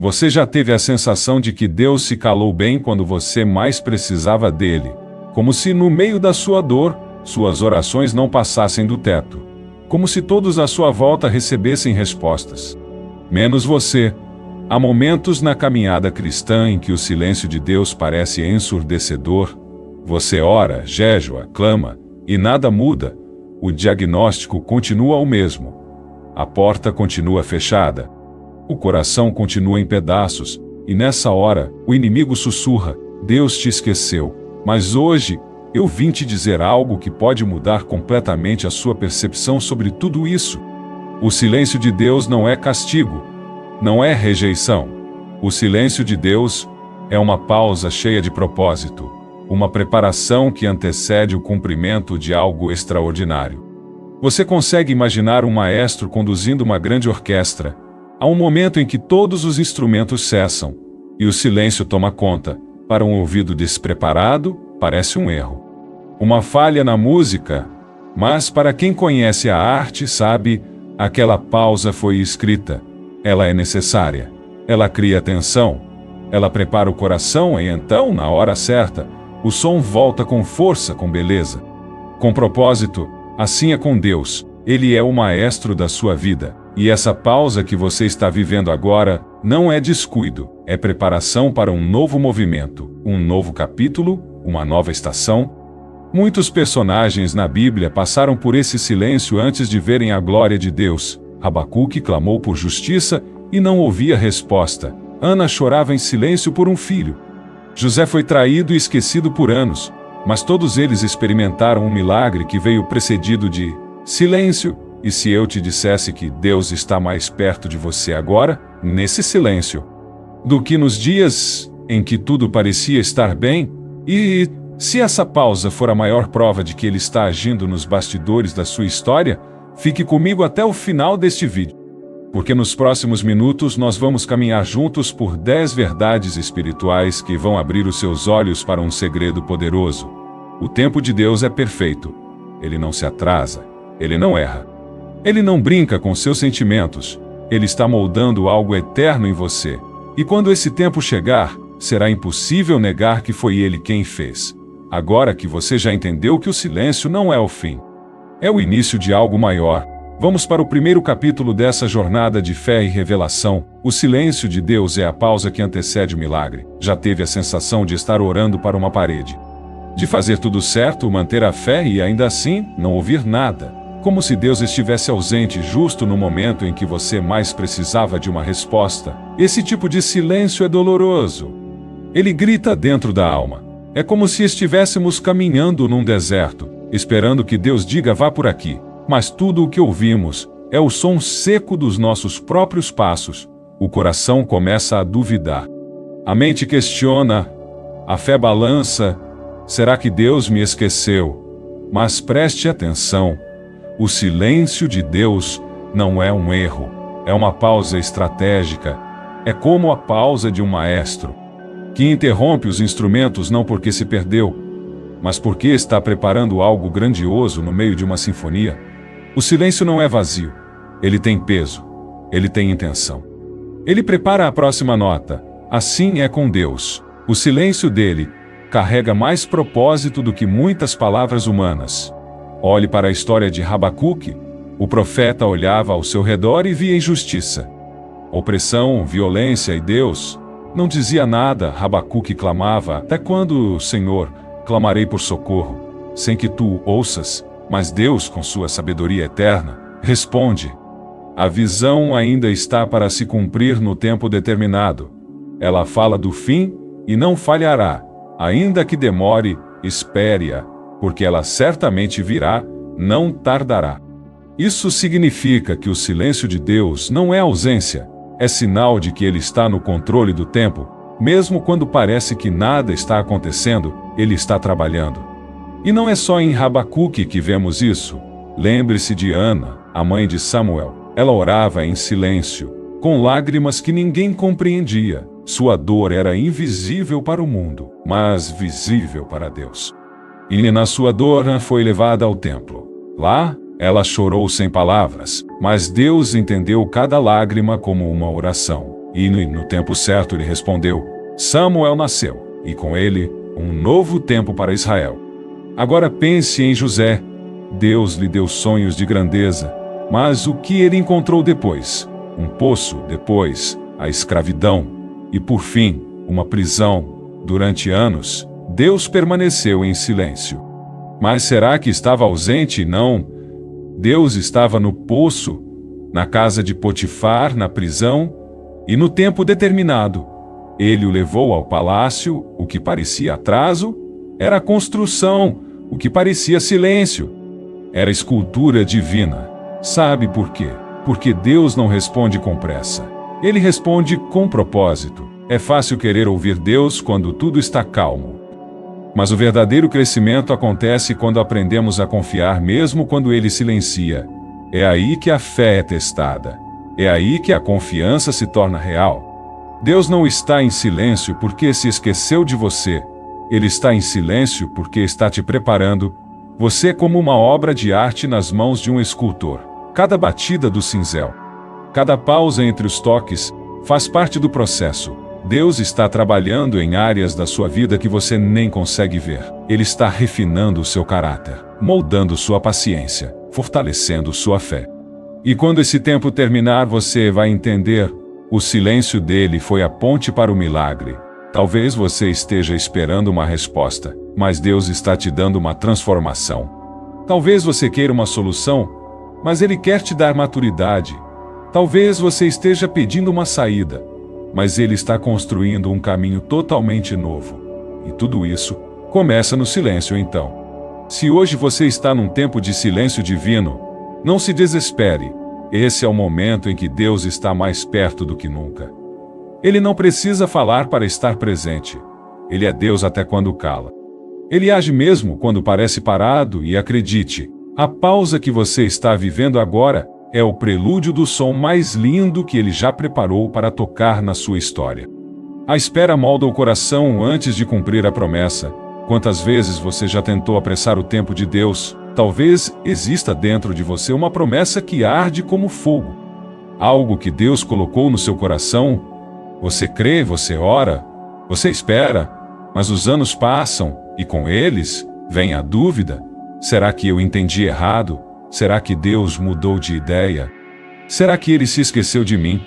Você já teve a sensação de que Deus se calou bem quando você mais precisava dele, como se no meio da sua dor, suas orações não passassem do teto, como se todos à sua volta recebessem respostas, menos você. Há momentos na caminhada cristã em que o silêncio de Deus parece ensurdecedor. Você ora, jejua, clama, e nada muda. O diagnóstico continua o mesmo. A porta continua fechada. O coração continua em pedaços, e nessa hora, o inimigo sussurra: Deus te esqueceu. Mas hoje, eu vim te dizer algo que pode mudar completamente a sua percepção sobre tudo isso. O silêncio de Deus não é castigo, não é rejeição. O silêncio de Deus é uma pausa cheia de propósito, uma preparação que antecede o cumprimento de algo extraordinário. Você consegue imaginar um maestro conduzindo uma grande orquestra. Há um momento em que todos os instrumentos cessam, e o silêncio toma conta. Para um ouvido despreparado, parece um erro, uma falha na música, mas para quem conhece a arte sabe, aquela pausa foi escrita. Ela é necessária. Ela cria tensão. Ela prepara o coração e então, na hora certa, o som volta com força, com beleza, com propósito. Assim é com Deus. Ele é o maestro da sua vida. E essa pausa que você está vivendo agora não é descuido, é preparação para um novo movimento, um novo capítulo, uma nova estação. Muitos personagens na Bíblia passaram por esse silêncio antes de verem a glória de Deus. Habacuque clamou por justiça e não ouvia resposta. Ana chorava em silêncio por um filho. José foi traído e esquecido por anos, mas todos eles experimentaram um milagre que veio precedido de silêncio. E se eu te dissesse que Deus está mais perto de você agora, nesse silêncio, do que nos dias em que tudo parecia estar bem? E se essa pausa for a maior prova de que Ele está agindo nos bastidores da sua história, fique comigo até o final deste vídeo, porque nos próximos minutos nós vamos caminhar juntos por 10 verdades espirituais que vão abrir os seus olhos para um segredo poderoso. O tempo de Deus é perfeito. Ele não se atrasa. Ele não erra. Ele não brinca com seus sentimentos. Ele está moldando algo eterno em você. E quando esse tempo chegar, será impossível negar que foi Ele quem fez. Agora que você já entendeu que o silêncio não é o fim, é o início de algo maior, vamos para o primeiro capítulo dessa jornada de fé e revelação. O silêncio de Deus é a pausa que antecede o milagre. Já teve a sensação de estar orando para uma parede, de fazer tudo certo, manter a fé e ainda assim não ouvir nada? Como se Deus estivesse ausente justo no momento em que você mais precisava de uma resposta. Esse tipo de silêncio é doloroso. Ele grita dentro da alma. É como se estivéssemos caminhando num deserto, esperando que Deus diga vá por aqui. Mas tudo o que ouvimos é o som seco dos nossos próprios passos. O coração começa a duvidar. A mente questiona. A fé balança. Será que Deus me esqueceu? Mas preste atenção. O silêncio de Deus não é um erro, é uma pausa estratégica. É como a pausa de um maestro, que interrompe os instrumentos não porque se perdeu, mas porque está preparando algo grandioso no meio de uma sinfonia. O silêncio não é vazio, ele tem peso, ele tem intenção. Ele prepara a próxima nota. Assim é com Deus. O silêncio dele carrega mais propósito do que muitas palavras humanas. Olhe para a história de Habacuque. O profeta olhava ao seu redor e via injustiça, opressão, violência, e Deus não dizia nada. Habacuque clamava: até quando, Senhor, clamarei por socorro, sem que tu ouças? Mas Deus, com sua sabedoria eterna, responde. A visão ainda está para se cumprir no tempo determinado. Ela fala do fim e não falhará. Ainda que demore, espere-a, porque ela certamente virá, não tardará. Isso significa que o silêncio de Deus não é ausência, é sinal de que Ele está no controle do tempo. Mesmo quando parece que nada está acontecendo, Ele está trabalhando. E não é só em Habacuque que vemos isso. Lembre-se de Ana, a mãe de Samuel. Ela orava em silêncio, com lágrimas que ninguém compreendia. Sua dor era invisível para o mundo, mas visível para Deus. E na sua dor foi levada ao templo. Lá, ela chorou sem palavras, mas Deus entendeu cada lágrima como uma oração. E no tempo certo ele respondeu: Samuel nasceu, e com ele, um novo tempo para Israel. Agora pense em José. Deus lhe deu sonhos de grandeza, mas o que ele encontrou depois? Um poço, depois, a escravidão, e por fim, uma prisão. Durante anos, Deus permaneceu em silêncio. Mas será que estava ausente? Não. Deus estava no poço, na casa de Potifar, na prisão, e no tempo determinado, ele o levou ao palácio. O que parecia atraso era construção, o que parecia silêncio era escultura divina. Sabe por quê? Porque Deus não responde com pressa. Ele responde com propósito. É fácil querer ouvir Deus quando tudo está calmo. Mas o verdadeiro crescimento acontece quando aprendemos a confiar mesmo quando Ele silencia. É aí que a fé é testada. É aí que a confiança se torna real. Deus não está em silêncio porque se esqueceu de você. Ele está em silêncio porque está te preparando. Você é como uma obra de arte nas mãos de um escultor. Cada batida do cinzel, cada pausa entre os toques, faz parte do processo. Deus está trabalhando em áreas da sua vida que você nem consegue ver. Ele está refinando o seu caráter, moldando sua paciência, fortalecendo sua fé. E quando esse tempo terminar, você vai entender: o silêncio dele foi a ponte para o milagre. Talvez você esteja esperando uma resposta, mas Deus está te dando uma transformação. Talvez você queira uma solução, mas Ele quer te dar maturidade. Talvez você esteja pedindo uma saída, mas Ele está construindo um caminho totalmente novo. E tudo isso começa no silêncio então. Se hoje você está num tempo de silêncio divino, não se desespere. Esse é o momento em que Deus está mais perto do que nunca. Ele não precisa falar para estar presente. Ele é Deus até quando cala. Ele age mesmo quando parece parado, e acredite, a pausa que você está vivendo agora é o prelúdio do som mais lindo que Ele já preparou para tocar na sua história. A espera molda o coração antes de cumprir a promessa. Quantas vezes você já tentou apressar o tempo de Deus? Talvez exista dentro de você uma promessa que arde como fogo. Algo que Deus colocou no seu coração. Você crê, você ora, você espera, mas os anos passam, e com eles vem a dúvida. Será que eu entendi errado? Será que Deus mudou de ideia? Será que Ele se esqueceu de mim?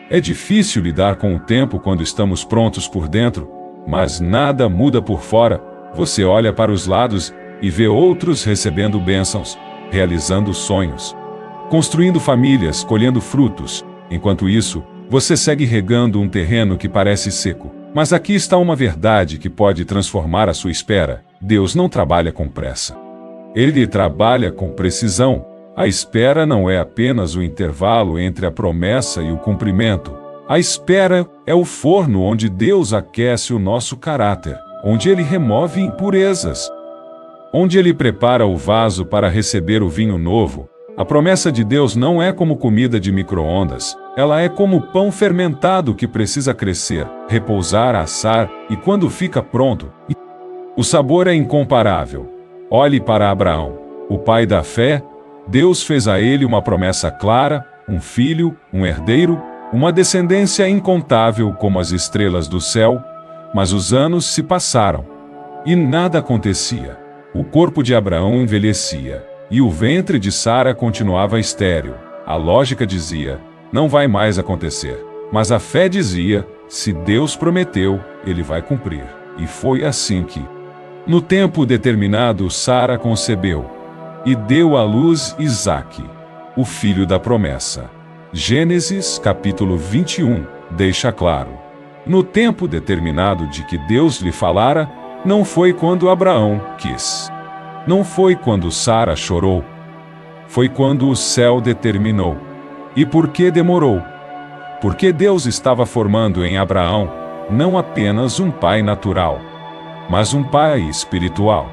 É difícil lidar com o tempo quando estamos prontos por dentro, mas nada muda por fora. Você olha para os lados e vê outros recebendo bênçãos, realizando sonhos, construindo famílias, colhendo frutos. Enquanto isso, você segue regando um terreno que parece seco. Mas aqui está uma verdade que pode transformar a sua espera. Deus não trabalha com pressa. Ele trabalha com precisão. A espera não é apenas o intervalo entre a promessa e o cumprimento. A espera é o forno onde Deus aquece o nosso caráter, onde Ele remove impurezas, onde Ele prepara o vaso para receber o vinho novo. A promessa de Deus não é como comida de micro-ondas. Ela é como pão fermentado que precisa crescer, repousar, assar, e quando fica pronto, o sabor é incomparável. Olhe para Abraão, o pai da fé. Deus fez a ele uma promessa clara, um filho, um herdeiro, uma descendência incontável como as estrelas do céu. Mas os anos se passaram e nada acontecia. O corpo de Abraão envelhecia e o ventre de Sara continuava estéril. A lógica dizia: não vai mais acontecer. Mas a fé dizia: se Deus prometeu, Ele vai cumprir. E foi assim que, no tempo determinado, Sara concebeu e deu à luz Isaque, o filho da promessa. Gênesis capítulo 21 deixa claro: no tempo determinado de que Deus lhe falara, não foi quando Abraão quis. Não foi quando Sara chorou. Foi quando o céu determinou. E por que demorou? Porque Deus estava formando em Abraão não apenas um pai natural, mas um pai espiritual.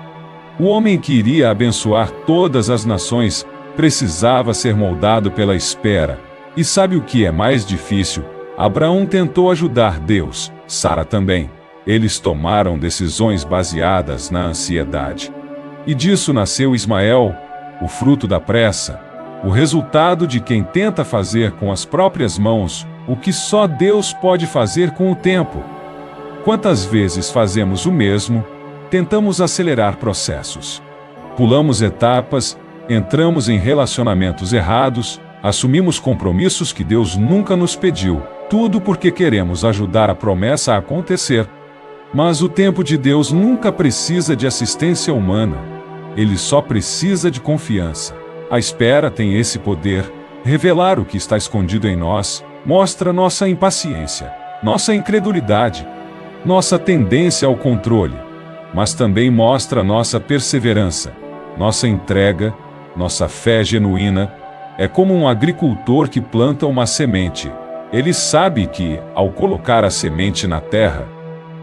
O homem que iria abençoar todas as nações precisava ser moldado pela espera. E sabe o que é mais difícil? Abraão tentou ajudar Deus, Sara também. Eles tomaram decisões baseadas na ansiedade. E disso nasceu Ismael, o fruto da pressa, o resultado de quem tenta fazer com as próprias mãos o que só Deus pode fazer com o tempo. Quantas vezes fazemos o mesmo? Tentamos acelerar processos. Pulamos etapas, entramos em relacionamentos errados, assumimos compromissos que Deus nunca nos pediu, tudo porque queremos ajudar a promessa a acontecer. Mas o tempo de Deus nunca precisa de assistência humana. Ele só precisa de confiança. A espera tem esse poder: revelar o que está escondido em nós, mostra nossa impaciência, nossa incredulidade, nossa tendência ao controle, mas também mostra nossa perseverança, nossa entrega, nossa fé genuína. É como um agricultor que planta uma semente. Ele sabe que, ao colocar a semente na terra,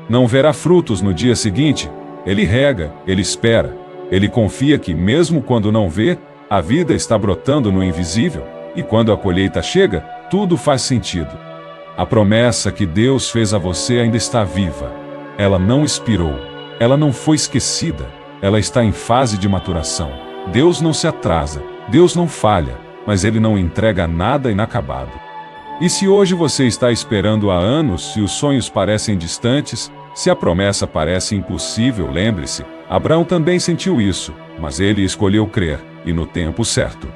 não verá frutos no dia seguinte. Ele rega, ele espera, ele confia que, mesmo quando não vê, a vida está brotando no invisível, e quando a colheita chega, tudo faz sentido. A promessa que Deus fez a você ainda está viva. Ela não expirou, ela não foi esquecida, ela está em fase de maturação. Deus não se atrasa, Deus não falha, mas Ele não entrega nada inacabado. E se hoje você está esperando há anos, se os sonhos parecem distantes, se a promessa parece impossível, lembre-se, Abraão também sentiu isso, mas ele escolheu crer, e no tempo certo.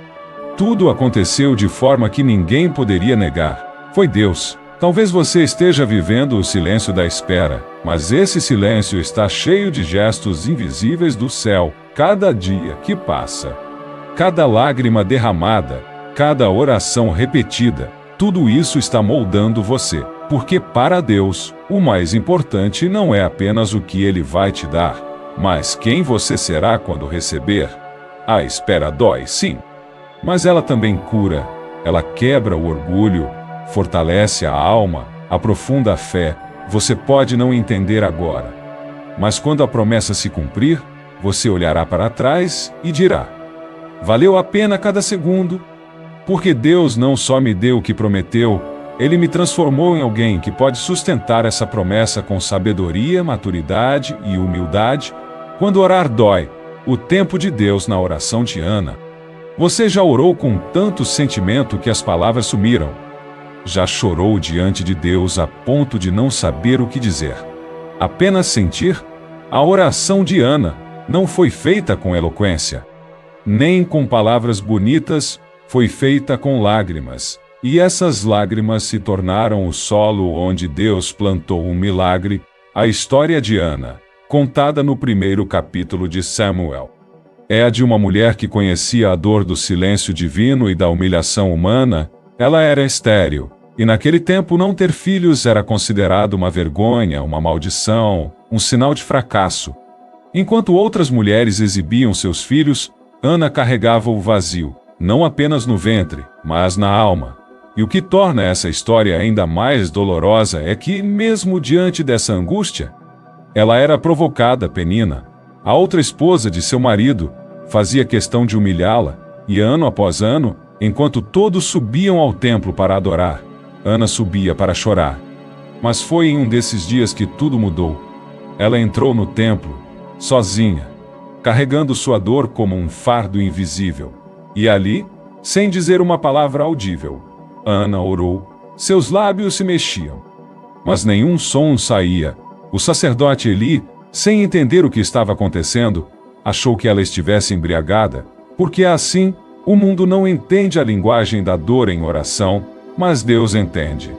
Tudo aconteceu de forma que ninguém poderia negar. Foi Deus. Talvez você esteja vivendo o silêncio da espera, mas esse silêncio está cheio de gestos invisíveis do céu. Cada dia que passa, cada lágrima derramada, cada oração repetida, tudo isso está moldando você, porque para Deus, o mais importante não é apenas o que Ele vai te dar, mas quem você será quando receber. A espera dói, sim, mas ela também cura, ela quebra o orgulho, fortalece a alma, aprofunda a fé. Você pode não entender agora, mas quando a promessa se cumprir, você olhará para trás e dirá: valeu a pena cada segundo, porque Deus não só me deu o que prometeu, Ele me transformou em alguém que pode sustentar essa promessa com sabedoria, maturidade e humildade. Quando orar dói, o tempo de Deus na oração de Ana. Você já orou com tanto sentimento que as palavras sumiram? Já chorou diante de Deus a ponto de não saber o que dizer? Apenas sentir? A oração de Ana não foi feita com eloquência, nem com palavras bonitas, foi feita com lágrimas. E essas lágrimas se tornaram o solo onde Deus plantou um milagre. A história de Ana, contada no primeiro capítulo de Samuel, é a de uma mulher que conhecia a dor do silêncio divino e da humilhação humana. Ela era estéril, e naquele tempo não ter filhos era considerado uma vergonha, uma maldição, um sinal de fracasso. Enquanto outras mulheres exibiam seus filhos, Ana carregava o vazio, não apenas no ventre, mas na alma. E o que torna essa história ainda mais dolorosa é que, mesmo diante dessa angústia, ela era provocada. Penina, a outra esposa de seu marido, fazia questão de humilhá-la, e ano após ano, enquanto todos subiam ao templo para adorar, Ana subia para chorar. Mas foi em um desses dias que tudo mudou. Ela entrou no templo, sozinha, carregando sua dor como um fardo invisível. E ali, sem dizer uma palavra audível, Ana orou. Seus lábios se mexiam, mas nenhum som saía. O sacerdote Eli, sem entender o que estava acontecendo, achou que ela estivesse embriagada, porque assim, o mundo não entende a linguagem da dor em oração, mas Deus entende.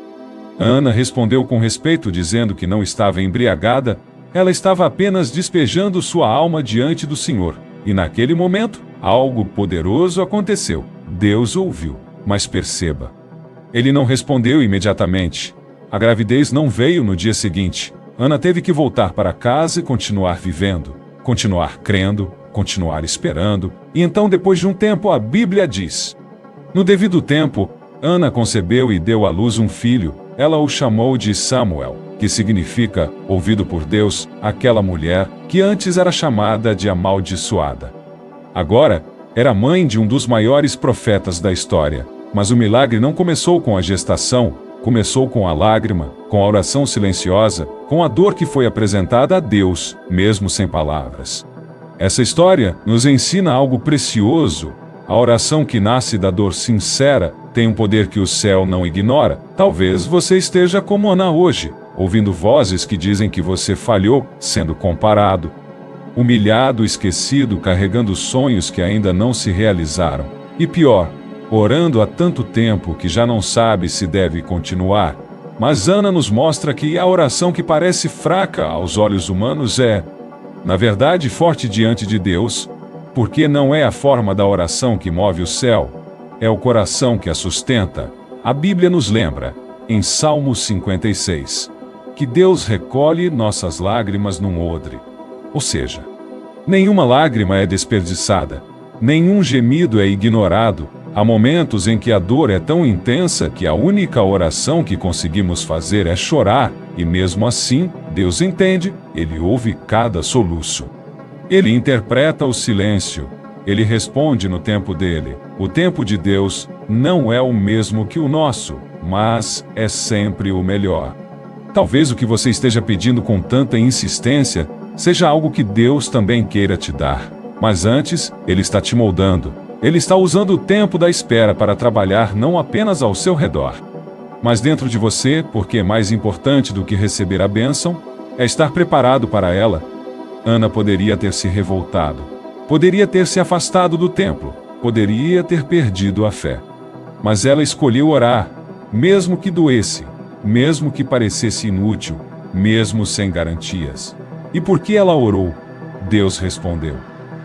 Ana respondeu com respeito, dizendo que não estava embriagada, ela estava apenas despejando sua alma diante do Senhor. E naquele momento, algo poderoso aconteceu. Deus ouviu, mas perceba, Ele não respondeu imediatamente. A gravidez não veio no dia seguinte. Ana teve que voltar para casa e continuar vivendo, continuar crendo, continuar esperando. E então, depois de um tempo, a Bíblia diz: no devido tempo, Ana concebeu e deu à luz um filho. Ela o chamou de Samuel, que significa ouvido por Deus, aquela mulher que antes era chamada de amaldiçoada. Agora, era mãe de um dos maiores profetas da história. Mas o milagre não começou com a gestação, começou com a lágrima, com a oração silenciosa, com a dor que foi apresentada a Deus, mesmo sem palavras. Essa história nos ensina algo precioso. A oração que nasce da dor sincera tem um poder que o céu não ignora. Talvez você esteja como Ana hoje, ouvindo vozes que dizem que você falhou, sendo comparado, humilhado, esquecido, carregando sonhos que ainda não se realizaram. E pior, orando há tanto tempo que já não sabe se deve continuar. Mas Ana nos mostra que a oração que parece fraca aos olhos humanos é, na verdade, forte diante de Deus, porque não é a forma da oração que move o céu, é o coração que a sustenta. A Bíblia nos lembra, em Salmo 56, que Deus recolhe nossas lágrimas num odre. Ou seja, nenhuma lágrima é desperdiçada, nenhum gemido é ignorado. Há momentos em que a dor é tão intensa que a única oração que conseguimos fazer é chorar, e mesmo assim, Deus entende, Ele ouve cada soluço. Ele interpreta o silêncio, Ele responde no tempo dele. O tempo de Deus não é o mesmo que o nosso, mas é sempre o melhor. Talvez o que você esteja pedindo com tanta insistência seja algo que Deus também queira te dar. Mas antes, Ele está te moldando. Ele está usando o tempo da espera para trabalhar não apenas ao seu redor, mas dentro de você, porque mais importante do que receber a bênção é estar preparado para ela. Ana poderia ter se revoltado, poderia ter se afastado do templo, poderia ter perdido a fé. Mas ela escolheu orar, mesmo que doesse, mesmo que parecesse inútil, mesmo sem garantias. E porque ela orou, Deus respondeu.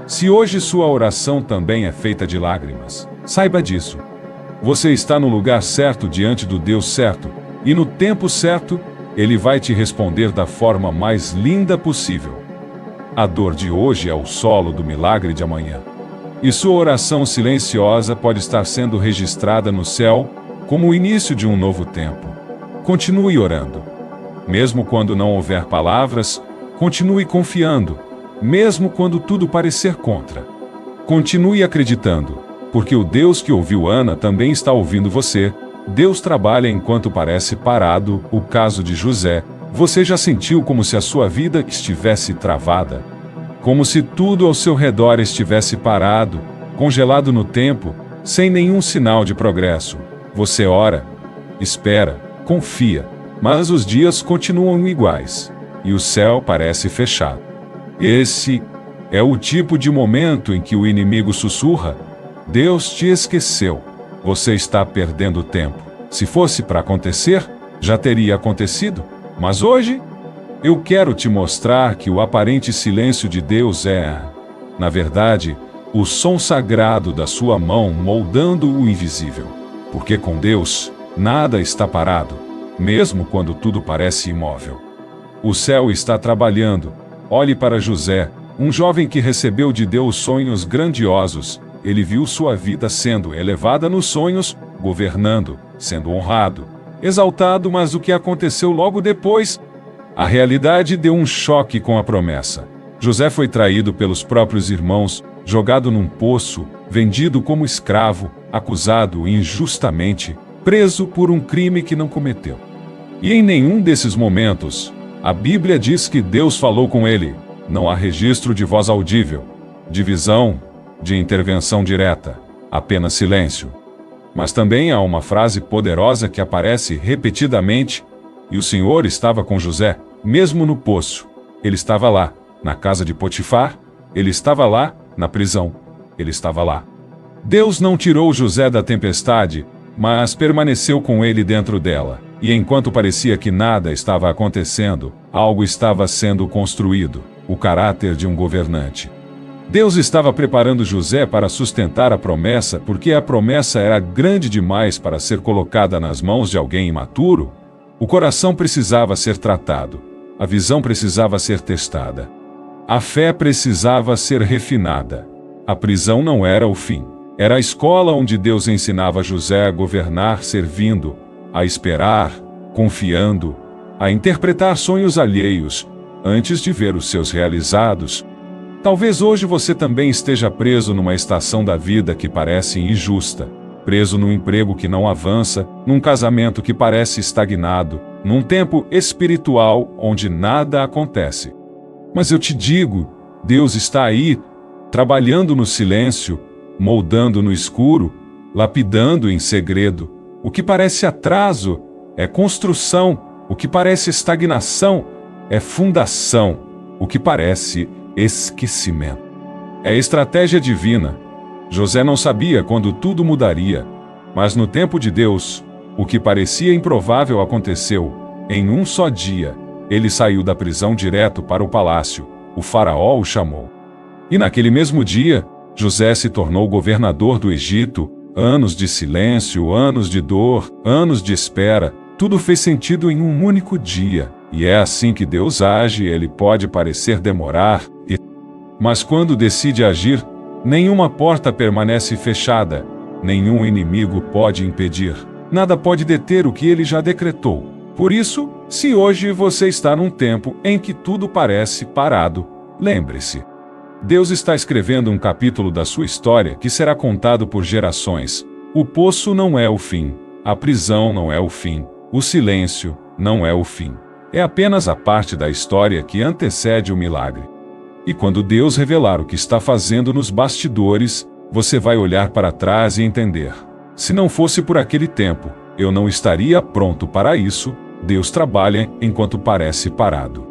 Se hoje sua oração também é feita de lágrimas, saiba disso. Você está no lugar certo diante do Deus certo, e no tempo certo, Ele vai te responder da forma mais linda possível. A dor de hoje é o solo do milagre de amanhã. E sua oração silenciosa pode estar sendo registrada no céu como o início de um novo tempo. Continue orando. Mesmo quando não houver palavras, continue confiando. Mesmo quando tudo parecer contra. Continue acreditando, porque o Deus que ouviu Ana também está ouvindo você. Deus trabalha enquanto parece parado. O caso de José, você já sentiu como se a sua vida estivesse travada? Como se tudo ao seu redor estivesse parado, congelado no tempo, sem nenhum sinal de progresso. Você ora, espera, confia, mas os dias continuam iguais, e o céu parece fechado. Esse é o tipo de momento em que o inimigo sussurra: Deus te esqueceu. Você está perdendo tempo. Se fosse para acontecer, já teria acontecido. Mas hoje, eu quero te mostrar que o aparente silêncio de Deus é, na verdade, o som sagrado da sua mão moldando o invisível. Porque com Deus, nada está parado, mesmo quando tudo parece imóvel. O céu está trabalhando. Olhe para José, um jovem que recebeu de Deus sonhos grandiosos. Ele viu sua vida sendo elevada nos sonhos, governando, sendo honrado, exaltado, mas o que aconteceu logo depois? A realidade deu um choque com a promessa. José foi traído pelos próprios irmãos, jogado num poço, vendido como escravo, acusado injustamente, preso por um crime que não cometeu. E em nenhum desses momentos, a Bíblia diz que Deus falou com ele. Não há registro de voz audível, de visão, de intervenção direta, apenas silêncio. Mas também há uma frase poderosa que aparece repetidamente: e o Senhor estava com José, mesmo no poço. Ele estava lá, na casa de Potifar, ele estava lá, na prisão, ele estava lá. Deus não tirou José da tempestade, mas permaneceu com ele dentro dela. E enquanto parecia que nada estava acontecendo, algo estava sendo construído, o caráter de um governante. Deus estava preparando José para sustentar a promessa, porque a promessa era grande demais para ser colocada nas mãos de alguém imaturo. O coração precisava ser tratado, a visão precisava ser testada, a fé precisava ser refinada. A prisão não era o fim, era a escola onde Deus ensinava José a governar servindo, a esperar, confiando, a interpretar sonhos alheios, antes de ver os seus realizados. Talvez hoje você também esteja preso numa estação da vida que parece injusta, preso num emprego que não avança, num casamento que parece estagnado, num tempo espiritual onde nada acontece. Mas eu te digo, Deus está aí, trabalhando no silêncio, moldando no escuro, lapidando em segredo. O que parece atraso é construção, o que parece estagnação é fundação, o que parece esquecimento é estratégia divina. José não sabia quando tudo mudaria, mas no tempo de Deus, o que parecia improvável aconteceu. Em um só dia, ele saiu da prisão direto para o palácio. O faraó o chamou. E naquele mesmo dia, José se tornou governador do Egito. Anos de silêncio, anos de dor, anos de espera, tudo fez sentido em um único dia. E é assim que Deus age. Ele pode parecer demorar, mas quando decide agir, nenhuma porta permanece fechada, nenhum inimigo pode impedir, nada pode deter o que ele já decretou. Por isso, se hoje você está num tempo em que tudo parece parado, lembre-se. Deus está escrevendo um capítulo da sua história que será contado por gerações. O poço não é o fim, a prisão não é o fim, o silêncio não é o fim. É apenas a parte da história que antecede o milagre. E quando Deus revelar o que está fazendo nos bastidores, você vai olhar para trás e entender. Se não fosse por aquele tempo, eu não estaria pronto para isso. Deus trabalha enquanto parece parado.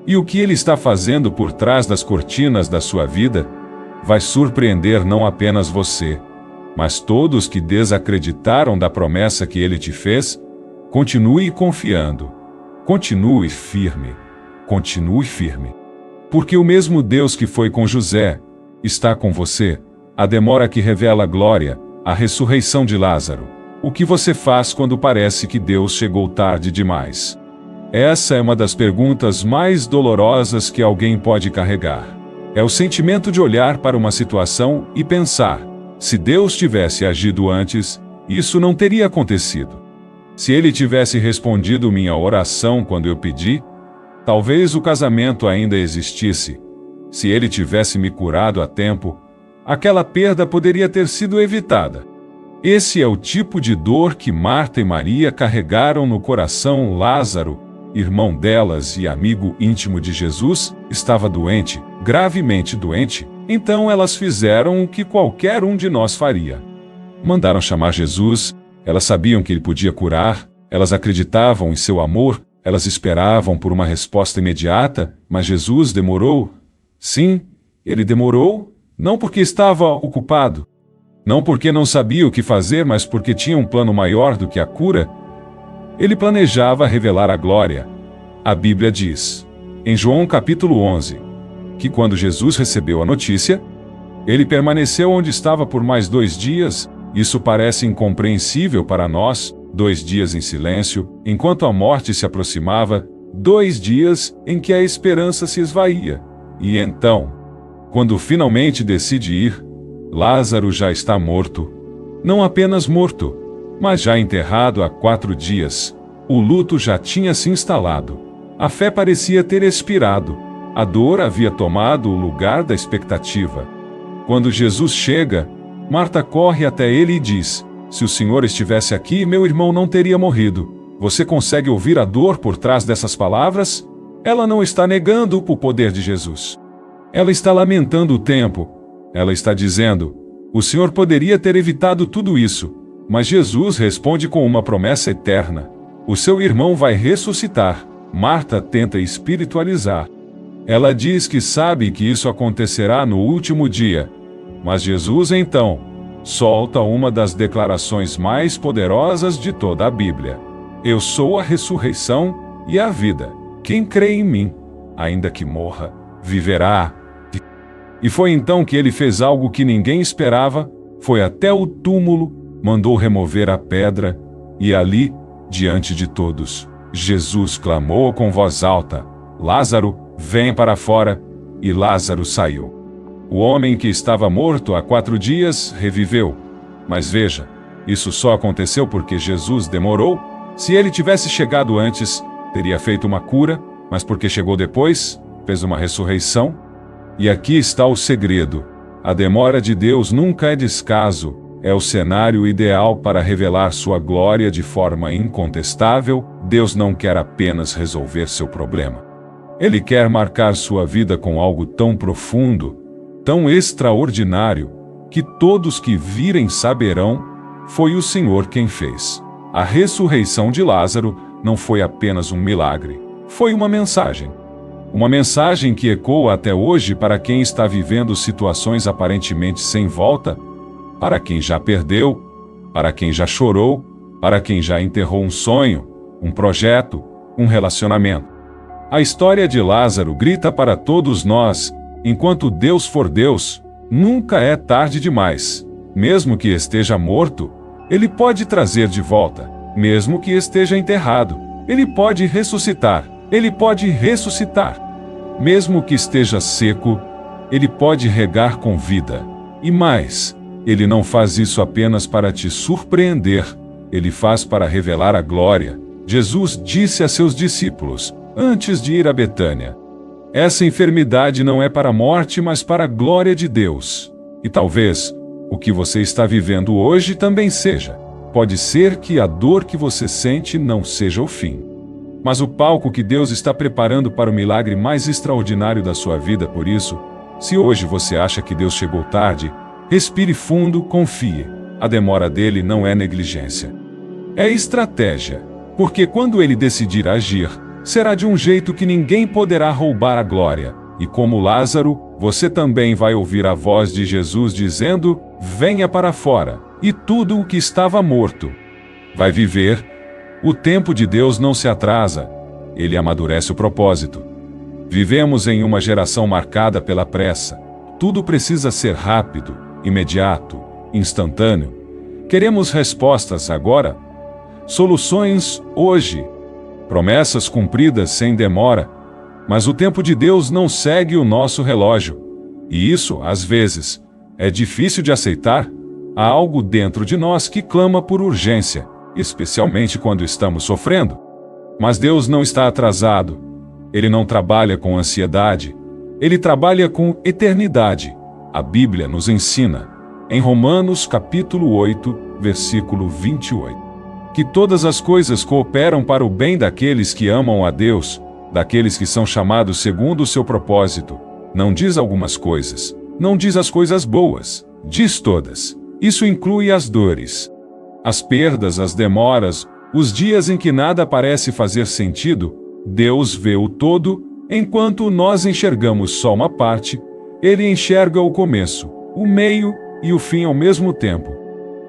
E o que Ele está fazendo por trás das cortinas da sua vida vai surpreender não apenas você, mas todos que desacreditaram da promessa que Ele te fez. Continue confiando. Continue firme. Continue firme. Porque o mesmo Deus que foi com José está com você. A demora que revela a glória, a ressurreição de Lázaro. O que você faz quando parece que Deus chegou tarde demais? Essa é uma das perguntas mais dolorosas que alguém pode carregar. É o sentimento de olhar para uma situação e pensar: se Deus tivesse agido antes, isso não teria acontecido. Se Ele tivesse respondido minha oração quando eu pedi, talvez o casamento ainda existisse. Se Ele tivesse me curado a tempo, aquela perda poderia ter sido evitada. Esse é o tipo de dor que Marta e Maria carregaram no coração. Lázaro, irmão delas e amigo íntimo de Jesus, estava doente, gravemente doente. Então elas fizeram o que qualquer um de nós faria. Mandaram chamar Jesus. Elas sabiam que Ele podia curar, elas acreditavam em seu amor, elas esperavam por uma resposta imediata, mas Jesus demorou. Sim, Ele demorou, não porque estava ocupado, não porque não sabia o que fazer, mas porque tinha um plano maior do que a cura. Ele planejava revelar a glória. A Bíblia diz, em João capítulo 11, que quando Jesus recebeu a notícia, Ele permaneceu onde estava por mais 2 dias. Isso parece incompreensível para nós. 2 dias em silêncio, enquanto a morte se aproximava, 2 dias em que a esperança se esvaía. E então, quando finalmente decide ir, Lázaro já está morto. Não apenas morto, mas já enterrado há 4 dias. O luto já tinha se instalado. A fé parecia ter expirado. A dor havia tomado o lugar da expectativa. Quando Jesus chega, Marta corre até ele e diz: se o Senhor estivesse aqui, meu irmão não teria morrido. Você consegue ouvir a dor por trás dessas palavras? Ela não está negando o poder de Jesus. Ela está lamentando o tempo. Ela está dizendo: o Senhor poderia ter evitado tudo isso. Mas Jesus responde com uma promessa eterna: o seu irmão vai ressuscitar. Marta tenta espiritualizar. Ela diz que sabe que isso acontecerá no último dia. Mas Jesus então solta uma das declarações mais poderosas de toda a Bíblia: eu sou a ressurreição e a vida. Quem crê em mim, ainda que morra, viverá. E foi então que ele fez algo que ninguém esperava. Foi até o túmulo, mandou remover a pedra, e ali, diante de todos, Jesus clamou com voz alta: Lázaro, vem para fora. E Lázaro saiu. O homem que estava morto há 4 dias reviveu. Mas veja, isso só aconteceu porque Jesus demorou. Se ele tivesse chegado antes, teria feito uma cura, mas porque chegou depois, fez uma ressurreição. E aqui está o segredo: a demora de Deus nunca é descaso, é o cenário ideal para revelar sua glória de forma incontestável. Deus não quer apenas resolver seu problema. Ele quer marcar sua vida com algo tão profundo, tão extraordinário, que todos que virem saberão foi o Senhor quem fez. A ressurreição de Lázaro não foi apenas um milagre, foi uma mensagem. Uma mensagem que ecoa até hoje para quem está vivendo situações aparentemente sem volta, para quem já perdeu, para quem já chorou, para quem já enterrou um sonho, um projeto, um relacionamento. A história de Lázaro grita para todos nós: enquanto Deus for Deus, nunca é tarde demais. Mesmo que esteja morto, Ele pode trazer de volta. Mesmo que esteja enterrado, Ele pode ressuscitar. Ele pode ressuscitar. Mesmo que esteja seco, Ele pode regar com vida. E mais, Ele não faz isso apenas para te surpreender, Ele faz para revelar a glória. Jesus disse a seus discípulos, antes de ir a Betânia: essa enfermidade não é para a morte, mas para a glória de Deus. E talvez o que você está vivendo hoje também seja. Pode ser que a dor que você sente não seja o fim, mas o palco que Deus está preparando para o milagre mais extraordinário da sua vida. Por isso, se hoje você acha que Deus chegou tarde, respire fundo, confie. A demora dele não é negligência. É estratégia, porque quando ele decidir agir, será de um jeito que ninguém poderá roubar a glória. E como Lázaro, você também vai ouvir a voz de Jesus dizendo: venha para fora. E tudo o que estava morto vai viver. O tempo de Deus não se atrasa, Ele amadurece o propósito. Vivemos em uma geração marcada pela pressa. Tudo precisa ser rápido, imediato, instantâneo. Queremos respostas agora, soluções hoje, promessas cumpridas sem demora. Mas o tempo de Deus não segue o nosso relógio. E isso, às vezes, é difícil de aceitar. Há algo dentro de nós que clama por urgência, especialmente quando estamos sofrendo. Mas Deus não está atrasado. Ele não trabalha com ansiedade. Ele trabalha com eternidade. A Bíblia nos ensina, em Romanos capítulo 8, versículo 28, que todas as coisas cooperam para o bem daqueles que amam a Deus, daqueles que são chamados segundo o seu propósito. Não diz algumas coisas, não diz as coisas boas, diz todas. Isso inclui as dores, as perdas, as demoras, os dias em que nada parece fazer sentido. Deus vê o todo, enquanto nós enxergamos só uma parte. Ele enxerga o começo, o meio e o fim ao mesmo tempo.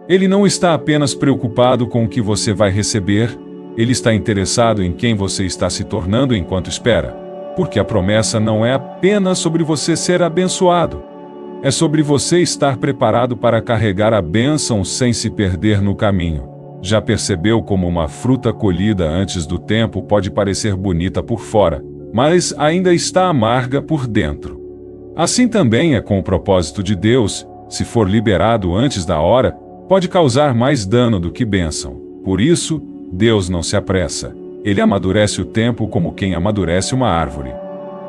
Ele não está apenas preocupado com o que você vai receber, Ele está interessado em quem você está se tornando enquanto espera. Porque a promessa não é apenas sobre você ser abençoado. É sobre você estar preparado para carregar a bênção sem se perder no caminho. Já percebeu como uma fruta colhida antes do tempo pode parecer bonita por fora, mas ainda está amarga por dentro? Assim também é com o propósito de Deus. Se for liberado antes da hora, pode causar mais dano do que bênção. Por isso, Deus não se apressa. Ele amadurece o tempo como quem amadurece uma árvore.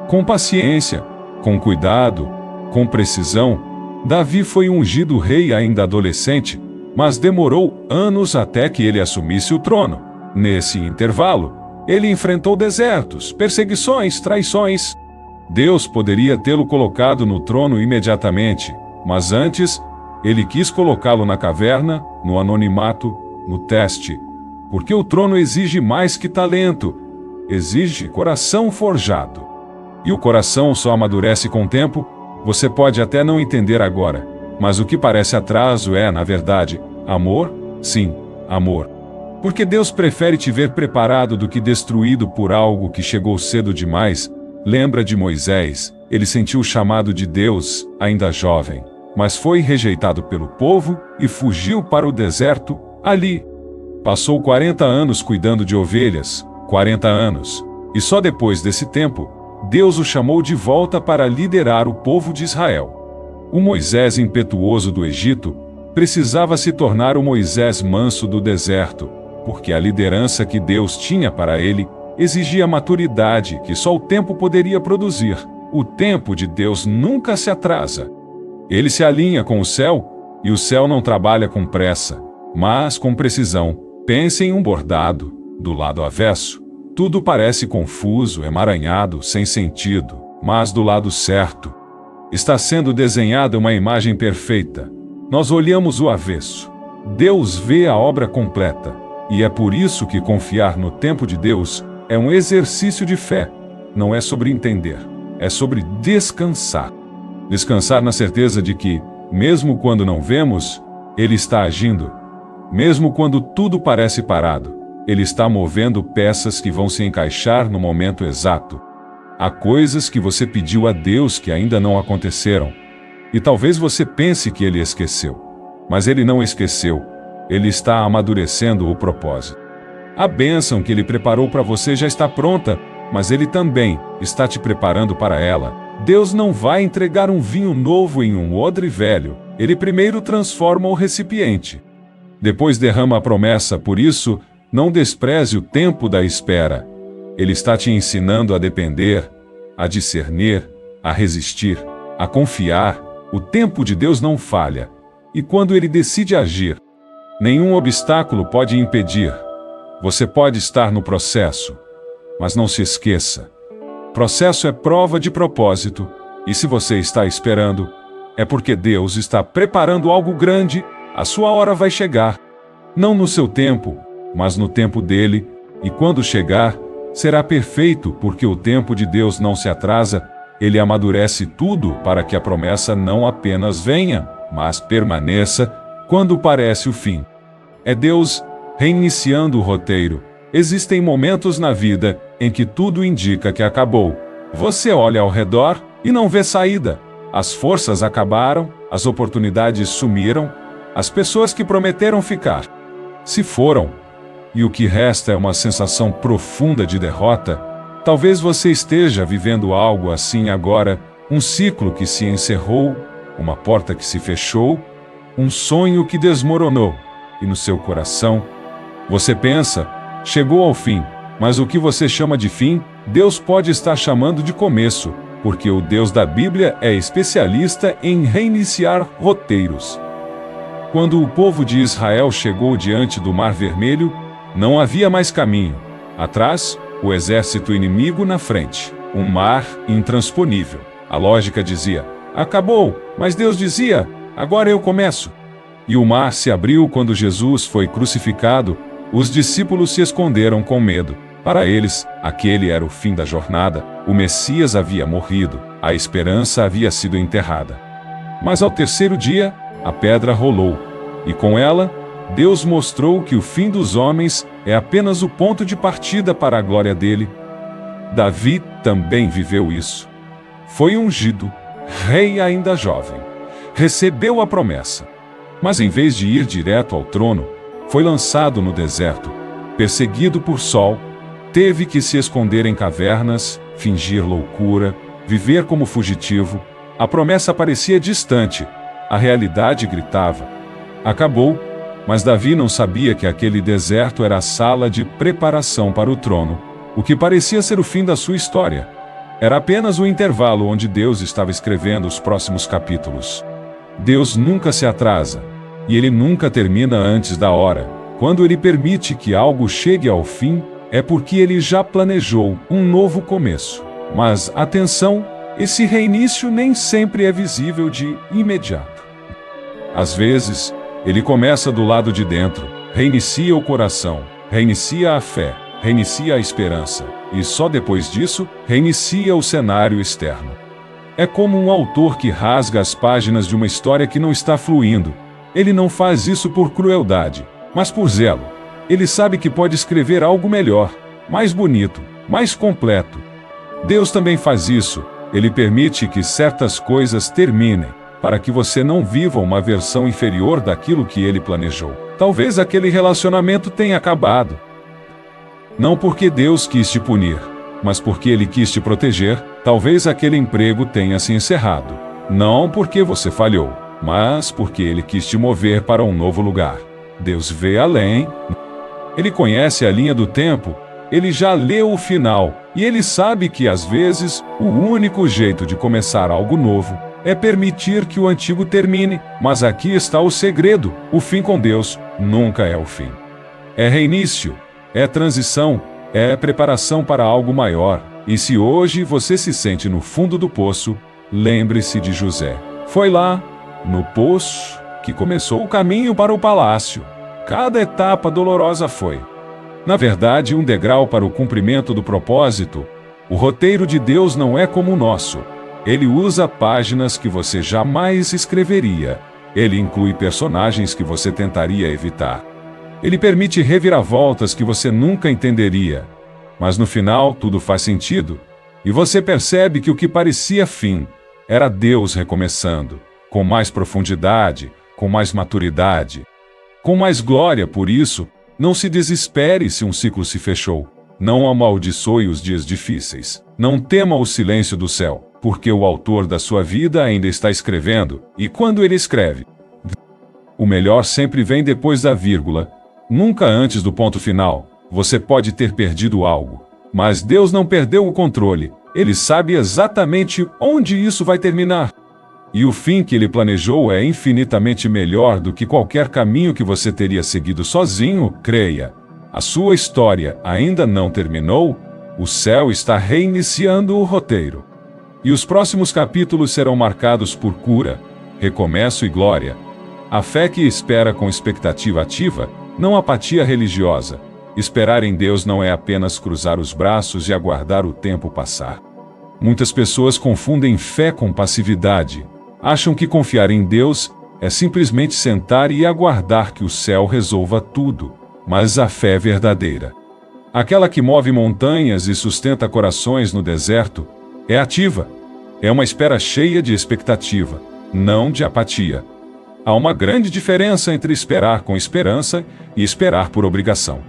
Com paciência, com cuidado, com precisão. Davi foi ungido rei ainda adolescente, mas demorou anos até que ele assumisse o trono. Nesse intervalo, ele enfrentou desertos, perseguições, traições. Deus poderia tê-lo colocado no trono imediatamente, mas antes, ele quis colocá-lo na caverna, no anonimato, no teste. Porque o trono exige mais que talento, exige coração forjado. E o coração só amadurece com o tempo. Você pode até não entender agora, mas o que parece atraso é, na verdade, amor? Sim, amor. Porque Deus prefere te ver preparado do que destruído por algo que chegou cedo demais. Lembra de Moisés? Ele sentiu o chamado de Deus, ainda jovem, mas foi rejeitado pelo povo e fugiu para o deserto. Ali, passou 40 anos cuidando de ovelhas, 40 anos, e só depois desse tempo, Deus o chamou de volta para liderar o povo de Israel. O Moisés impetuoso do Egito precisava se tornar o Moisés manso do deserto, porque a liderança que Deus tinha para ele exigia maturidade que só o tempo poderia produzir. O tempo de Deus nunca se atrasa. Ele se alinha com o céu, e o céu não trabalha com pressa, mas com precisão. Pense em um bordado, do lado avesso. Tudo parece confuso, emaranhado, sem sentido, mas do lado certo está sendo desenhada uma imagem perfeita. Nós olhamos o avesso. Deus vê a obra completa, e é por isso que confiar no tempo de Deus é um exercício de fé. Não é sobre entender, é sobre descansar. Descansar na certeza de que, mesmo quando não vemos, Ele está agindo. Mesmo quando tudo parece parado, Ele está movendo peças que vão se encaixar no momento exato. Há coisas que você pediu a Deus que ainda não aconteceram. E talvez você pense que Ele esqueceu. Mas Ele não esqueceu. Ele está amadurecendo o propósito. A bênção que Ele preparou para você já está pronta, mas Ele também está te preparando para ela. Deus não vai entregar um vinho novo em um odre velho. Ele primeiro transforma o recipiente. Depois derrama a promessa, por isso, não despreze o tempo da espera. Ele está te ensinando a depender, a discernir, a resistir, a confiar. O tempo de Deus não falha. E quando Ele decide agir, nenhum obstáculo pode impedir. Você pode estar no processo, mas não se esqueça. Processo é prova de propósito, e se você está esperando, é porque Deus está preparando algo grande. A sua hora vai chegar. Não no seu tempo, mas no tempo dele, e quando chegar, será perfeito, porque o tempo de Deus não se atrasa. Ele amadurece tudo para que a promessa não apenas venha, mas permaneça quando parece o fim. É Deus reiniciando o roteiro. Existem momentos na vida em que tudo indica que acabou. Você olha ao redor e não vê saída. As forças acabaram, as oportunidades sumiram, as pessoas que prometeram ficar se foram. E o que resta é uma sensação profunda de derrota. Talvez você esteja vivendo algo assim agora, um ciclo que se encerrou, uma porta que se fechou, um sonho que desmoronou, e no seu coração, você pensa, chegou ao fim, mas o que você chama de fim, Deus pode estar chamando de começo, porque o Deus da Bíblia é especialista em reiniciar roteiros. Quando o povo de Israel chegou diante do Mar Vermelho, não havia mais caminho. Atrás, o exército inimigo na frente, um mar intransponível. A lógica dizia, acabou, mas Deus dizia, agora eu começo. E o mar se abriu quando Jesus foi crucificado. Os discípulos se esconderam com medo. Para eles, aquele era o fim da jornada. O Messias havia morrido, a esperança havia sido enterrada. Mas ao terceiro dia, a pedra rolou, e com ela, Deus mostrou que o fim dos homens é apenas o ponto de partida para a glória dele. Davi também viveu isso. Foi ungido, rei ainda jovem. Recebeu a promessa. Mas em vez de ir direto ao trono, foi lançado no deserto. Perseguido por Saul, teve que se esconder em cavernas, fingir loucura, viver como fugitivo. A promessa parecia distante. A realidade gritava. Acabou, mas Davi não sabia que aquele deserto era a sala de preparação para o trono. O que parecia ser o fim da sua história era apenas o intervalo onde Deus estava escrevendo os próximos capítulos. Deus nunca se atrasa, e Ele nunca termina antes da hora. Quando Ele permite que algo chegue ao fim, é porque Ele já planejou um novo começo. Mas, atenção, esse reinício nem sempre é visível de imediato. Às vezes, Ele começa do lado de dentro, reinicia o coração, reinicia a fé, reinicia a esperança, e só depois disso, reinicia o cenário externo. É como um autor que rasga as páginas de uma história que não está fluindo. Ele não faz isso por crueldade, mas por zelo. Ele sabe que pode escrever algo melhor, mais bonito, mais completo. Deus também faz isso. Ele permite que certas coisas terminem, para que você não viva uma versão inferior daquilo que Ele planejou. Talvez aquele relacionamento tenha acabado. Não porque Deus quis te punir, mas porque Ele quis te proteger. Talvez aquele emprego tenha se encerrado. Não porque você falhou, mas porque Ele quis te mover para um novo lugar. Deus vê além. Ele conhece a linha do tempo. Ele já leu o final. E Ele sabe que, às vezes, o único jeito de começar algo novo é permitir que o antigo termine. Mas aqui está o segredo. O fim com Deus nunca é o fim. É reinício, é transição, é preparação para algo maior. E se hoje você se sente no fundo do poço, lembre-se de José. Foi lá, no poço, que começou o caminho para o palácio. Cada etapa dolorosa foi, na verdade, um degrau para o cumprimento do propósito. O roteiro de Deus não é como o nosso. Ele usa páginas que você jamais escreveria. Ele inclui personagens que você tentaria evitar. Ele permite reviravoltas que você nunca entenderia. Mas no final, tudo faz sentido. E você percebe que o que parecia fim era Deus recomeçando, com mais profundidade, com mais maturidade, com mais glória. Por isso, não se desespere se um ciclo se fechou. Não amaldiçoe os dias difíceis. Não tema o silêncio do céu, porque o autor da sua vida ainda está escrevendo, e quando ele escreve, o melhor sempre vem depois da vírgula, nunca antes do ponto final. Você pode ter perdido algo, mas Deus não perdeu o controle. Ele sabe exatamente onde isso vai terminar. E o fim que ele planejou é infinitamente melhor do que qualquer caminho que você teria seguido sozinho. Creia, a sua história ainda não terminou. O céu está reiniciando o roteiro. E os próximos capítulos serão marcados por cura, recomeço e glória. A fé que espera com expectativa ativa, não apatia religiosa. Esperar em Deus não é apenas cruzar os braços e aguardar o tempo passar. Muitas pessoas confundem fé com passividade. Acham que confiar em Deus é simplesmente sentar e aguardar que o céu resolva tudo. Mas a fé verdadeira, aquela que move montanhas e sustenta corações no deserto, é ativa. É uma espera cheia de expectativa, não de apatia. Há uma grande diferença entre esperar com esperança e esperar por obrigação.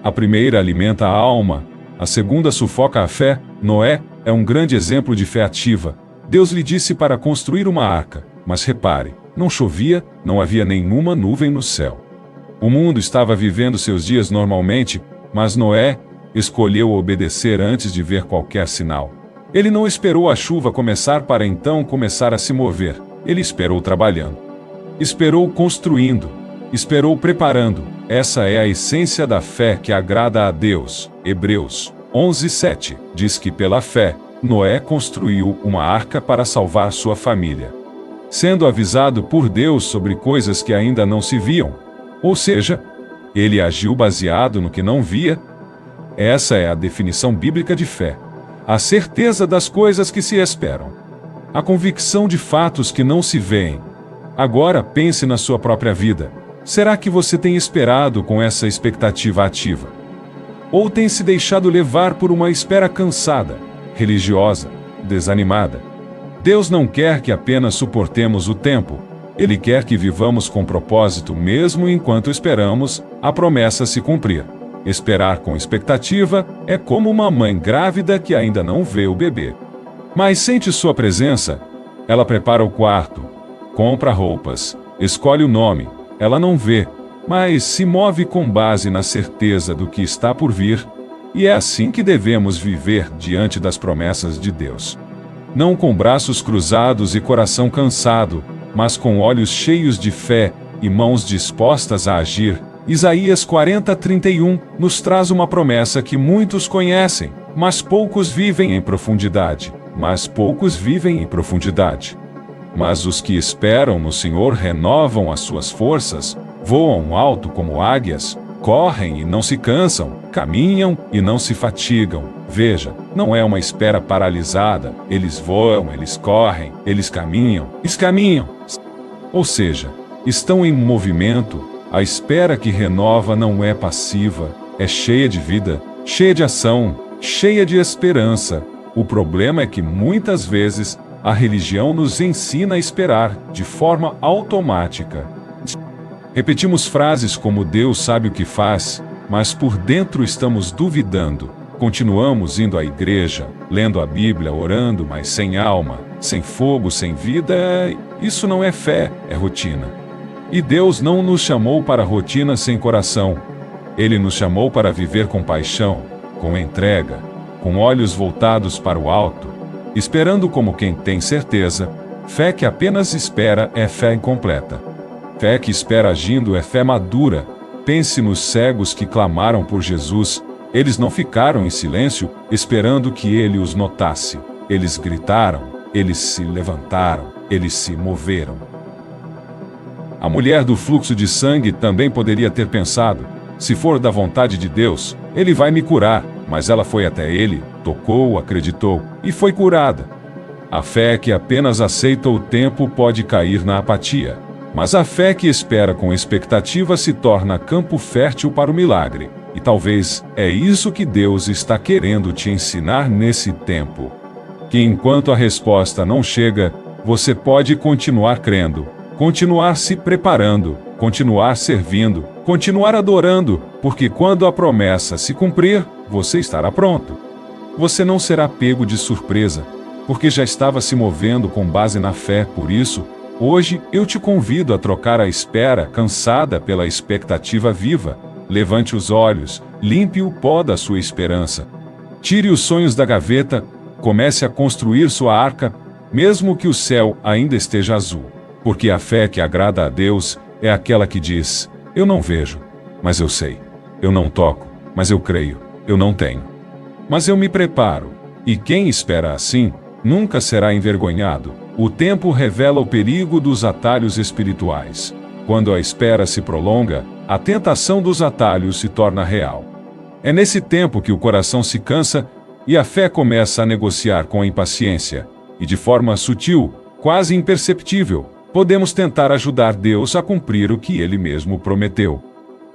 A primeira alimenta a alma, a segunda sufoca a fé. Noé é um grande exemplo de fé ativa. Deus lhe disse para construir uma arca, mas repare, não chovia, não havia nenhuma nuvem no céu. O mundo estava vivendo seus dias normalmente, mas Noé escolheu obedecer antes de ver qualquer sinal. Ele não esperou a chuva começar para então começar a se mover. Ele esperou trabalhando. Esperou construindo. Esperou preparando. Essa é a essência da fé que agrada a Deus. Hebreus 11:7 diz que pela fé, Noé construiu uma arca para salvar sua família, sendo avisado por Deus sobre coisas que ainda não se viam. Ou seja, ele agiu baseado no que não via. Essa é a definição bíblica de fé. A certeza das coisas que se esperam. A convicção de fatos que não se veem. Agora pense na sua própria vida. Será que você tem esperado com essa expectativa ativa? Ou tem se deixado levar por uma espera cansada, religiosa, desanimada? Deus não quer que apenas suportemos o tempo. Ele quer que vivamos com propósito mesmo enquanto esperamos a promessa se cumprir. Esperar com expectativa é como uma mãe grávida que ainda não vê o bebê, mas sente sua presença. Ela prepara o quarto, compra roupas, escolhe o nome. Ela não vê, mas se move com base na certeza do que está por vir. E é assim que devemos viver diante das promessas de Deus. Não com braços cruzados e coração cansado, mas com olhos cheios de fé e mãos dispostas a agir. Isaías 40:31 nos traz uma promessa que muitos conhecem, mas poucos vivem em profundidade. Mas poucos vivem em profundidade. Mas os que esperam no Senhor renovam as suas forças, voam alto como águias, correm e não se cansam, caminham e não se fatigam. Veja, não é uma espera paralisada. Eles voam, eles correm, eles caminham. Ou seja, estão em movimento. A espera que renova não é passiva, é cheia de vida, cheia de ação, cheia de esperança. O problema é que muitas vezes a religião nos ensina a esperar de forma automática. Repetimos frases como Deus sabe o que faz, mas por dentro estamos duvidando. Continuamos indo à igreja, lendo a Bíblia, orando, mas sem alma, sem fogo, sem vida. Isso não é fé, é rotina. E Deus não nos chamou para rotina sem coração. Ele nos chamou para viver com paixão, com entrega, com olhos voltados para o alto, esperando como quem tem certeza. Fé que apenas espera é fé incompleta. Fé que espera agindo é fé madura. Pense nos cegos que clamaram por Jesus. Eles não ficaram em silêncio, esperando que ele os notasse. Eles gritaram, eles se levantaram, eles se moveram. A mulher do fluxo de sangue também poderia ter pensado: se for da vontade de Deus, ele vai me curar. Mas ela foi até ele, tocou, acreditou e foi curada. A fé que apenas aceita o tempo pode cair na apatia. Mas a fé que espera com expectativa se torna campo fértil para o milagre. E talvez é isso que Deus está querendo te ensinar nesse tempo. Que enquanto a resposta não chega, você pode continuar crendo, continuar se preparando, continuar servindo, continuar adorando, porque quando a promessa se cumprir, você estará pronto. Você não será pego de surpresa, porque já estava se movendo com base na fé. Por isso, hoje eu te convido a trocar a espera cansada pela expectativa viva. Levante os olhos, limpe o pó da sua esperança. Tire os sonhos da gaveta, comece a construir sua arca, mesmo que o céu ainda esteja azul. Porque a fé que agrada a Deus é aquela que diz: eu não vejo, mas eu sei. Eu não toco, mas eu creio. Eu não tenho, mas eu me preparo. E quem espera assim, nunca será envergonhado. O tempo revela o perigo dos atalhos espirituais. Quando a espera se prolonga, a tentação dos atalhos se torna real. É nesse tempo que o coração se cansa e a fé começa a negociar com a impaciência. E de forma sutil, quase imperceptível, podemos tentar ajudar Deus a cumprir o que Ele mesmo prometeu.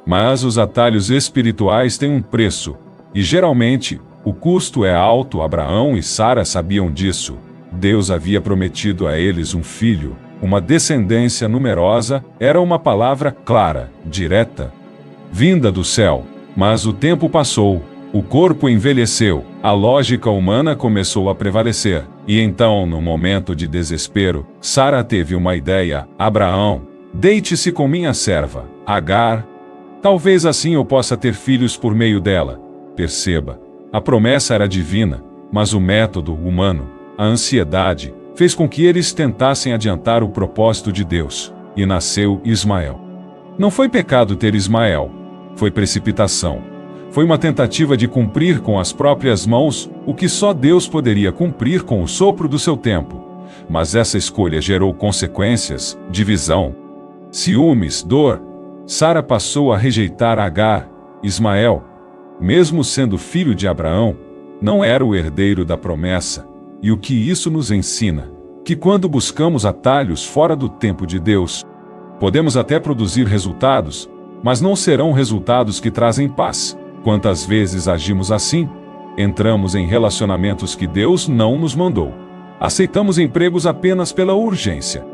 Mas os atalhos espirituais têm um preço, e geralmente, o custo é alto. Abraão e Sara sabiam disso. Deus havia prometido a eles um filho, uma descendência numerosa. Era uma palavra clara, direta, vinda do céu. Mas o tempo passou, o corpo envelheceu, a lógica humana começou a prevalecer. E então, no momento de desespero, Sara teve uma ideia: Abraão, deite-se com minha serva, Agar. Talvez assim eu possa ter filhos por meio dela. Perceba, a promessa era divina, mas o método humano, a ansiedade, fez com que eles tentassem adiantar o propósito de Deus. E nasceu Ismael. Não foi pecado ter Ismael, foi precipitação. Foi uma tentativa de cumprir com as próprias mãos o que só Deus poderia cumprir com o sopro do seu tempo. Mas essa escolha gerou consequências, divisão, ciúmes, dor. Sara passou a rejeitar Agar. Ismael, mesmo sendo filho de Abraão, não era o herdeiro da promessa. E o que isso nos ensina? Que quando buscamos atalhos fora do tempo de Deus, podemos até produzir resultados, mas não serão resultados que trazem paz. Quantas vezes agimos assim? Entramos em relacionamentos que Deus não nos mandou. Aceitamos empregos apenas pela urgência.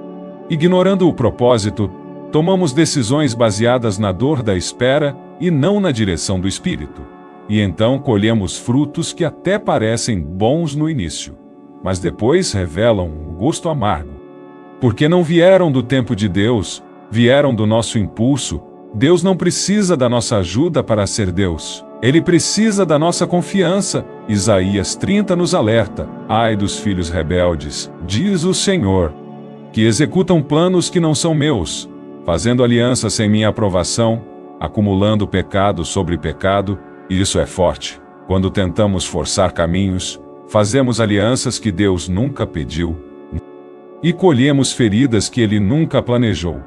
Ignorando o propósito, tomamos decisões baseadas na dor da espera e não na direção do Espírito. E então colhemos frutos que até parecem bons no início, mas depois revelam um gosto amargo. Porque não vieram do tempo de Deus, vieram do nosso impulso. Deus não precisa da nossa ajuda para ser Deus. Ele precisa da nossa confiança. Isaías 30 nos alerta: ai dos filhos rebeldes, diz o Senhor, que executam planos que não são meus, fazendo aliança sem minha aprovação, acumulando pecado sobre pecado. E isso é forte. Quando tentamos forçar caminhos, fazemos alianças que Deus nunca pediu e colhemos feridas que Ele nunca planejou.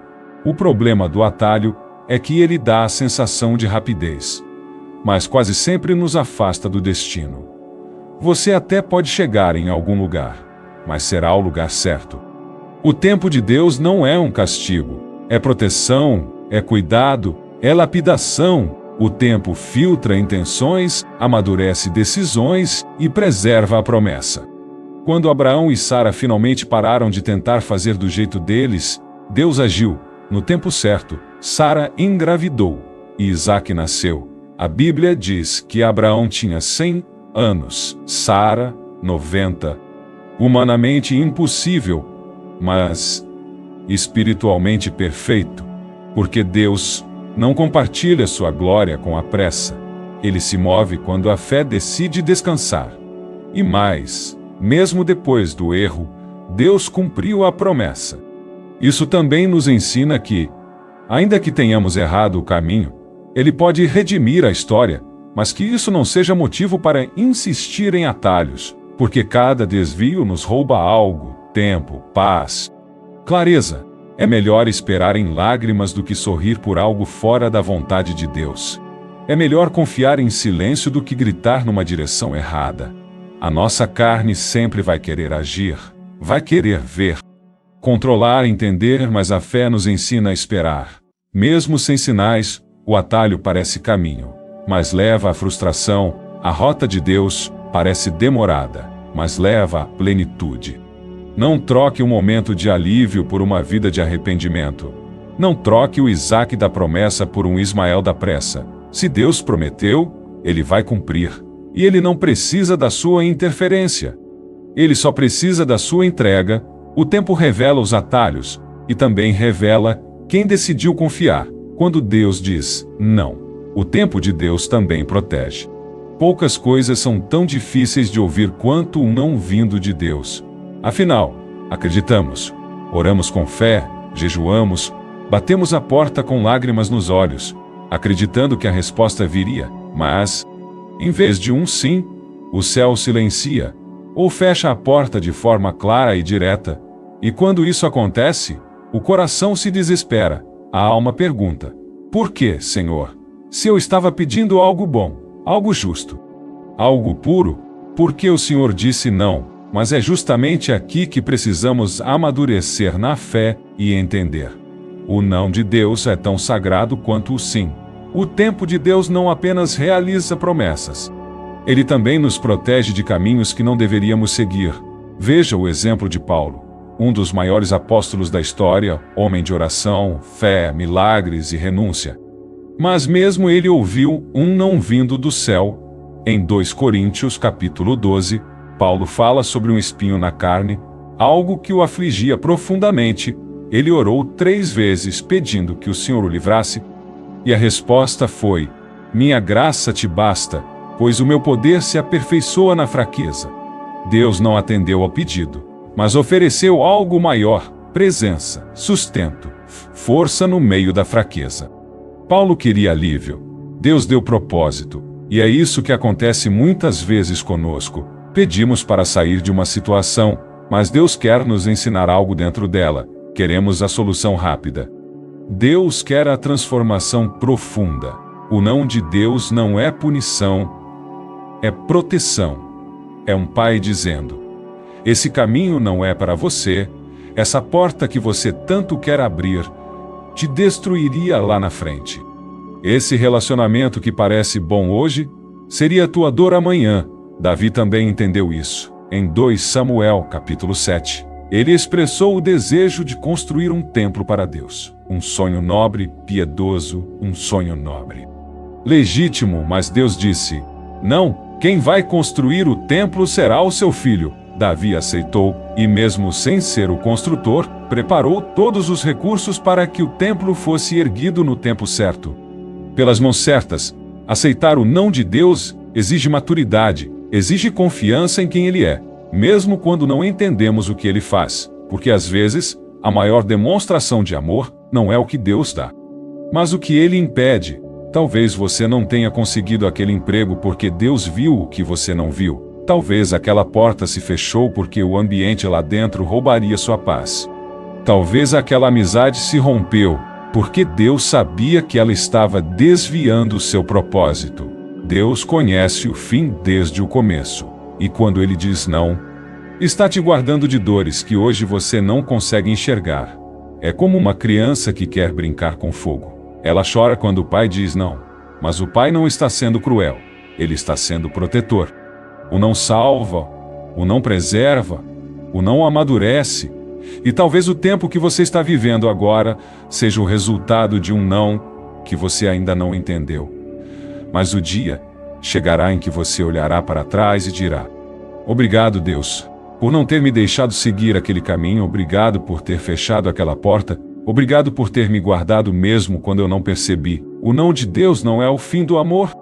O problema do atalho é que ele dá a sensação de rapidez, mas quase sempre nos afasta do destino. Você até pode chegar em algum lugar, mas será o lugar certo. O tempo de Deus não é um castigo, é proteção, é cuidado, é lapidação. O tempo filtra intenções, amadurece decisões e preserva a promessa. Quando Abraão e Sara finalmente pararam de tentar fazer do jeito deles, Deus agiu. No tempo certo, Sara engravidou e Isaque nasceu. A Bíblia diz que Abraão tinha 100 anos, Sara, 90. Humanamente impossível, mas espiritualmente perfeito, porque Deus não compartilha sua glória com a pressa. Ele se move quando a fé decide descansar. E mais, mesmo depois do erro, Deus cumpriu a promessa. Isso também nos ensina que, ainda que tenhamos errado o caminho, Ele pode redimir a história, mas que isso não seja motivo para insistir em atalhos, porque cada desvio nos rouba algo: tempo, paz, clareza. É melhor esperar em lágrimas do que sorrir por algo fora da vontade de Deus. É melhor confiar em silêncio do que gritar numa direção errada. A nossa carne sempre vai querer agir, vai querer ver, controlar, entender, mas a fé nos ensina a esperar. Mesmo sem sinais, o atalho parece caminho, mas leva à frustração. A rota de Deus parece demorada, mas leva à plenitude. Não troque um momento de alívio por uma vida de arrependimento. Não troque o Isaque da promessa por um Ismael da pressa. Se Deus prometeu, Ele vai cumprir. E Ele não precisa da sua interferência. Ele só precisa da sua entrega. O tempo revela os atalhos, e também revela quem decidiu confiar. Quando Deus diz não, o tempo de Deus também protege. Poucas coisas são tão difíceis de ouvir quanto um não vindo de Deus. Afinal, acreditamos, oramos com fé, jejuamos, batemos a porta com lágrimas nos olhos, acreditando que a resposta viria, mas, em vez de um sim, o céu silencia, ou fecha a porta de forma clara e direta, e quando isso acontece, o coração se desespera, a alma pergunta: por que, Senhor? Se eu estava pedindo algo bom, algo justo, algo puro, por que o Senhor disse não? Mas é justamente aqui que precisamos amadurecer na fé e entender. O não de Deus é tão sagrado quanto o sim. O tempo de Deus não apenas realiza promessas. Ele também nos protege de caminhos que não deveríamos seguir. Veja o exemplo de Paulo, um dos maiores apóstolos da história, homem de oração, fé, milagres e renúncia. Mas mesmo ele ouviu um não vindo do céu. Em 2 Coríntios capítulo 12, Paulo fala sobre um espinho na carne, algo que o afligia profundamente. Ele orou 3 vezes pedindo que o Senhor o livrasse, e a resposta foi: minha graça te basta, pois o meu poder se aperfeiçoa na fraqueza. Deus não atendeu ao pedido, mas ofereceu algo maior: presença, sustento, força no meio da fraqueza. Paulo queria alívio. Deus deu propósito, e é isso que acontece muitas vezes conosco. Pedimos para sair de uma situação, mas Deus quer nos ensinar algo dentro dela. Queremos a solução rápida. Deus quer a transformação profunda. O não de Deus não é punição, é proteção. É um pai dizendo: esse caminho não é para você, essa porta que você tanto quer abrir, te destruiria lá na frente. Esse relacionamento que parece bom hoje, seria tua dor amanhã. Davi também entendeu isso. Em 2 Samuel, capítulo 7, ele expressou o desejo de construir um templo para Deus. Um sonho nobre, piedoso, um sonho nobre. Legítimo, mas Deus disse: não, quem vai construir o templo será o seu filho. Davi aceitou, e mesmo sem ser o construtor, preparou todos os recursos para que o templo fosse erguido no tempo certo. Pelas mãos certas, aceitar o não de Deus exige maturidade, exige confiança em quem Ele é, mesmo quando não entendemos o que Ele faz, porque às vezes, a maior demonstração de amor não é o que Deus dá, mas o que Ele impede. Talvez você não tenha conseguido aquele emprego porque Deus viu o que você não viu. Talvez aquela porta se fechou porque o ambiente lá dentro roubaria sua paz. Talvez aquela amizade se rompeu porque Deus sabia que ela estava desviando o seu propósito. Deus conhece o fim desde o começo. E quando Ele diz não, está te guardando de dores que hoje você não consegue enxergar. É como uma criança que quer brincar com fogo. Ela chora quando o pai diz não. Mas o pai não está sendo cruel. Ele está sendo protetor. O não salva, o não preserva, o não amadurece. E talvez o tempo que você está vivendo agora seja o resultado de um não que você ainda não entendeu. Mas o dia chegará em que você olhará para trás e dirá: obrigado, Deus, por não ter me deixado seguir aquele caminho, obrigado por ter fechado aquela porta, obrigado por ter me guardado mesmo quando eu não percebi. O não de Deus não é o fim do amor.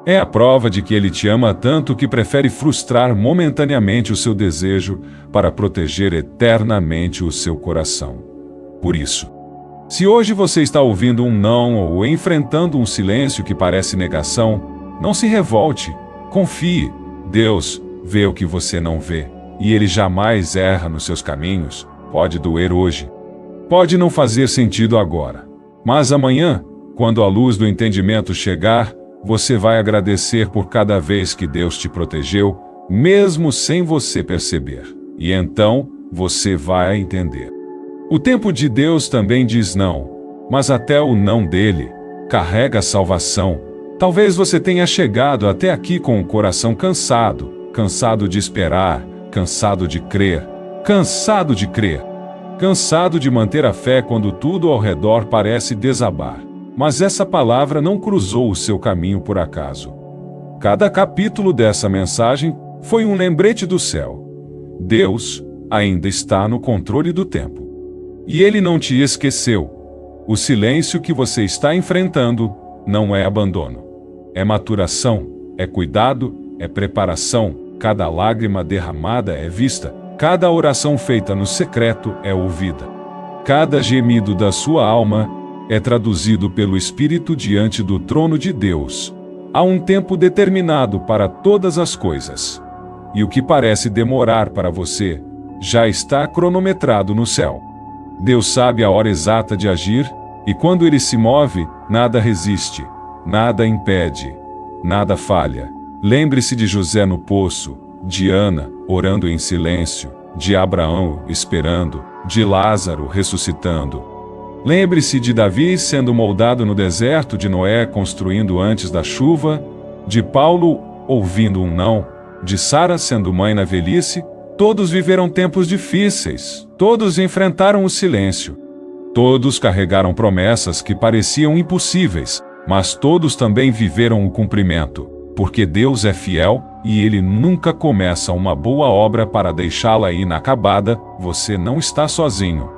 É a prova de que Ele te ama tanto que prefere frustrar momentaneamente o seu desejo para proteger eternamente o seu coração. Por isso, se hoje você está ouvindo um não ou enfrentando um silêncio que parece negação, não se revolte, confie. Deus vê o que você não vê, e Ele jamais erra nos seus caminhos. Pode doer hoje, Pode não fazer sentido agora, mas amanhã, quando a luz do entendimento chegar, você vai agradecer por cada vez que Deus te protegeu, mesmo sem você perceber. E então, você vai entender. O tempo de Deus também diz não, mas até o não dele carrega a salvação. Talvez você tenha chegado até aqui com o coração cansado, cansado de esperar, cansado de crer, cansado de crer, cansado de manter a fé quando tudo ao redor parece desabar. Mas essa palavra não cruzou o seu caminho por acaso. Cada capítulo dessa mensagem foi um lembrete do céu. Deus ainda está no controle do tempo. E Ele não te esqueceu. O silêncio que você está enfrentando não é abandono. É maturação, é cuidado, é preparação. Cada lágrima derramada é vista. Cada oração feita no secreto é ouvida. Cada gemido da sua alma é traduzido pelo Espírito diante do trono de Deus. Há um tempo determinado para todas as coisas. E o que parece demorar para você, já está cronometrado no céu. Deus sabe a hora exata de agir, e quando Ele se move, nada resiste, nada impede, nada falha. Lembre-se de José no poço, de Ana, orando em silêncio, de Abraão, esperando, de Lázaro, ressuscitando. Lembre-se de Davi sendo moldado no deserto, de Noé construindo antes da chuva, de Paulo ouvindo um não, de Sara sendo mãe na velhice. Todos viveram tempos difíceis, todos enfrentaram o silêncio. Todos carregaram promessas que pareciam impossíveis, mas todos também viveram o cumprimento, porque Deus é fiel e Ele nunca começa uma boa obra para deixá-la inacabada. Você não está sozinho.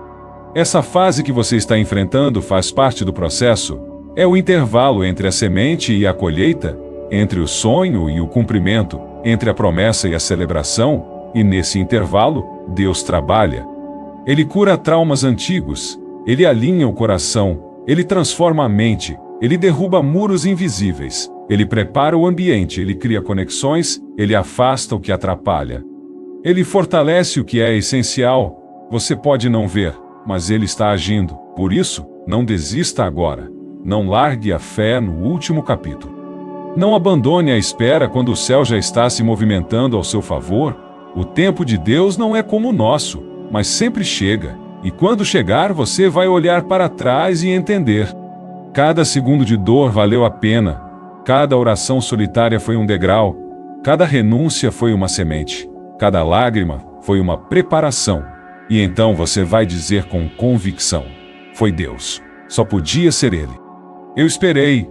Essa fase que você está enfrentando faz parte do processo. É o intervalo entre a semente e a colheita, entre o sonho e o cumprimento, entre a promessa e a celebração, e nesse intervalo, Deus trabalha. Ele cura traumas antigos, Ele alinha o coração, Ele transforma a mente, Ele derruba muros invisíveis, Ele prepara o ambiente, Ele cria conexões, Ele afasta o que atrapalha. Ele fortalece o que é essencial. Você pode não ver, mas Ele está agindo. Por isso, não desista agora. Não largue a fé no último capítulo. Não abandone a espera quando o céu já está se movimentando ao seu favor. O tempo de Deus não é como o nosso, mas sempre chega. E quando chegar, você vai olhar para trás e entender. Cada segundo de dor valeu a pena. Cada oração solitária foi um degrau. Cada renúncia foi uma semente. Cada lágrima foi uma preparação. E então você vai dizer com convicção: foi Deus. Só podia ser Ele. Eu esperei,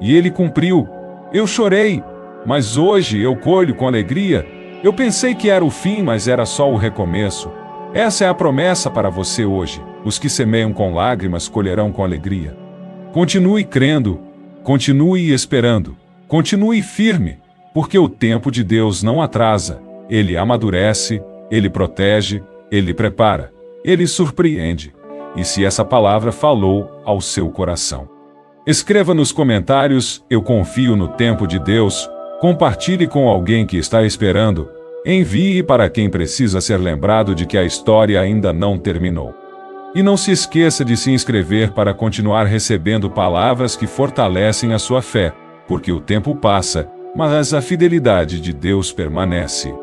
e Ele cumpriu. Eu chorei, mas hoje eu colho com alegria. Eu pensei que era o fim, mas era só o recomeço. Essa é a promessa para você hoje. Os que semeiam com lágrimas colherão com alegria. Continue crendo, continue esperando, continue firme, porque o tempo de Deus não atrasa. Ele amadurece, Ele protege, Ele prepara, Ele surpreende. E se essa palavra falou ao seu coração, escreva nos comentários: eu confio no tempo de Deus. Compartilhe com alguém que está esperando. Envie para quem precisa ser lembrado de que a história ainda não terminou. E não se esqueça de se inscrever para continuar recebendo palavras que fortalecem a sua fé, porque o tempo passa, mas a fidelidade de Deus permanece.